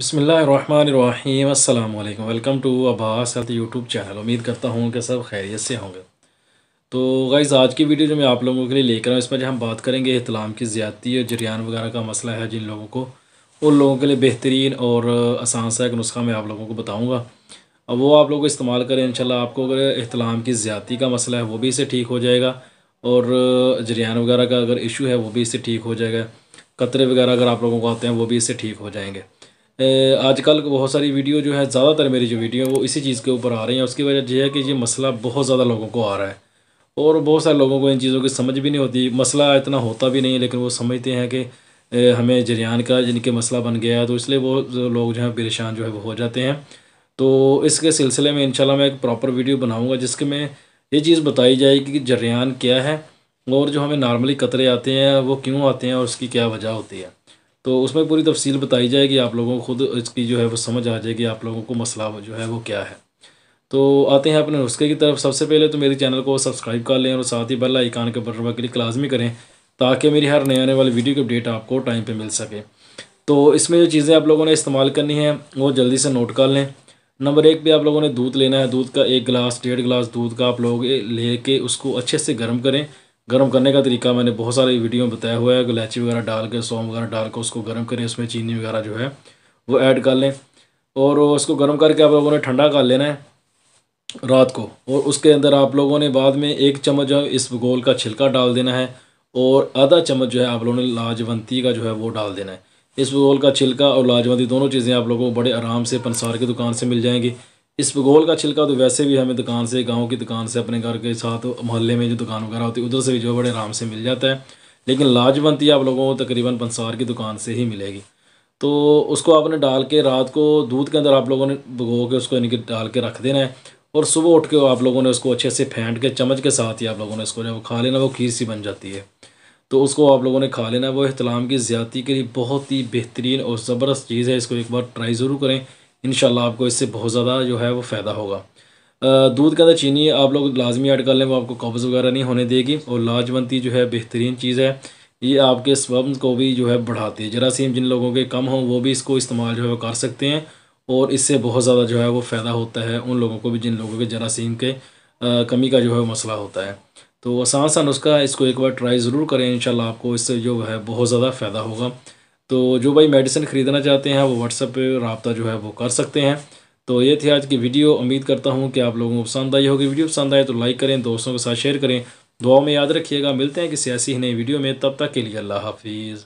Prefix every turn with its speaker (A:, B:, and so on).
A: बिस्मिल्लाहिर्रहमानिर्रहीम अस्सलाम वालेकुम। Welcome to Abbas health YouTube channel. उम्मीद करता हूँ कि सब खैरियत से होंगे। तो गाइज़, आज की वीडियो जो मैं आप लोगों के लिए लेकर आऊँ, इसमें जो हम बात करेंगे इहतिलाम की ज़्यादती और जरियान वगैरह का मसला है जिन लोगों को, उन लोगों के लिए बेहतरीन और आसान सा एक नुस्खा मैं आप लोगों को बताऊँगा। अब वो आप लोग इस्तेमाल करें, इंशाल्लाह आपको अगर इहतिलाम की ज़्यादती का मसला है वो भी इससे ठीक हो जाएगा, और जरियान वगैरह का अगर इशू है वो भी इससे ठीक हो जाएगा। कतरे वगैरह अगर आप लोगों को आते हैं वो भी इससे ठीक हो जाएंगे। आजकल बहुत सारी वीडियो जो है, ज़्यादातर मेरी जो वीडियो है वो इसी चीज़ के ऊपर आ रही हैं। उसकी वजह यह है कि ये मसला बहुत ज़्यादा लोगों को आ रहा है, और बहुत सारे लोगों को इन चीज़ों की समझ भी नहीं होती। मसला इतना होता भी नहीं है, लेकिन वो समझते हैं कि हमें जरियान का जिनके मसला बन गया है, तो इसलिए वो जो लोग जो हैं परेशान जो है वो हो जाते हैं। तो इसके सिलसिले में इंशाल्लाह मैं एक प्रॉपर वीडियो बनाऊँगा जिसके में ये चीज़ बताई जाएगी कि जरियान क्या है, और जो हमें नॉर्मली कतरे आते हैं वो क्यों आते हैं और उसकी क्या वजह होती है। तो उसमें पूरी तफसील बताई जाएगी, आप लोगों को खुद इसकी जो है वो समझ आ जाएगी, आप लोगों को मसला जो है वो क्या है। तो आते हैं अपने नुस्खे की तरफ। सबसे पहले तो मेरे चैनल को सब्सक्राइब कर लें और साथ ही बेल आइकन के बटन पर क्लिक लाजमी करें, ताकि मेरी हर नए आने वाली वीडियो की अपडेट आपको टाइम पे मिल सके। तो इसमें जो चीज़ें आप लोगों ने इस्तेमाल करनी है वो जल्दी से नोट कर लें। नंबर 1 पे आप लोगों ने दूध लेना है। दूध का 1 गिलास 1.5 गिलास दूध का आप लोग ले के उसको अच्छे से गर्म करें। गर्म करने का तरीका मैंने बहुत सारी वीडियो में बताया हुआ है। इलायची वगैरह डाल के, सौंफ वगैरह डाल के उसको गर्म करें, उसमें चीनी वगैरह जो है वो ऐड कर लें, और उसको गर्म करके आप लोगों ने ठंडा कर लेना है रात को। और उसके अंदर आप लोगों ने बाद में 1 चम्मच जो है इसबगोल का छिलका डाल देना है, और आधा चम्मच जो है आप लोगों ने लाजवंती का जो है वो डाल देना है। इसबगोल का छिलका और लाजवंती दोनों चीज़ें आप लोगों को बड़े आराम से पंसार की दुकान से मिल जाएंगी। इसबगोल का छिलका तो वैसे भी हमें दुकान से, गाँव की दुकान से, अपने घर के साथ मोहल्ले में जो दुकान वगैरह होती है उधर से भी जो बड़े आराम से मिल जाता है। लेकिन लाजवंती आप लोगों को तकरीबन पंसार की दुकान से ही मिलेगी। तो उसको आपने डाल के रात को दूध के अंदर आप लोगों ने भिगो के उसको यानी कि डाल के रख देना है, और सुबह उठ के आप लोगों ने उसको अच्छे से फेंट के चम्मच के साथ ही आप लोगों ने इसको जब खा लेना, वो खीर सी बन जाती है। तो उसको आप लोगों ने खा लेना है। वो इहतिलाम की ज़्यादती के लिए बहुत ही बेहतरीन और ज़बरदस्त चीज़ है। इसको एक बार ट्राई ज़रूर करें, इंशाल्लाह आपको इससे बहुत ज़्यादा जो है वो फ़ायदा होगा। दूध के अंदर चीनी आप लोग लाजमी ऐड कर लें, वो आपको कब्ज़ वगैरह नहीं होने देगी। और लाजवंती जो है बेहतरीन चीज़ है, ये आपके स्पर्म्स को भी जो है बढ़ाती है। जरासीम जिन लोगों के कम हों वो भी इसको इस्तेमाल जो है वो कर सकते हैं, और इससे बहुत ज़्यादा जो है वो फ़ायदा होता है उन लोगों को भी जिन लोगों के जरासीम के कमी का जो है वो मसला होता है। तो आसान सा नुस्खा है, इसको एक बार ट्राई ज़रूर करें, इंशाल्लाह आपको इससे जो है बहुत ज़्यादा फ़ायदा होगा। तो जो भाई मेडिसिन ख़रीदना चाहते हैं वो व्हाट्सएप पे रब्ता जो है वो कर सकते हैं। तो ये थी आज की वीडियो। उम्मीद करता हूँ कि आप लोगों को पसंद आई होगी। वीडियो पसंद आए तो लाइक करें, दोस्तों के साथ शेयर करें, दुआ में याद रखिएगा। मिलते हैं किसी ऐसी ही नई वीडियो में, तब तक के लिए अल्लाह हाफिज़।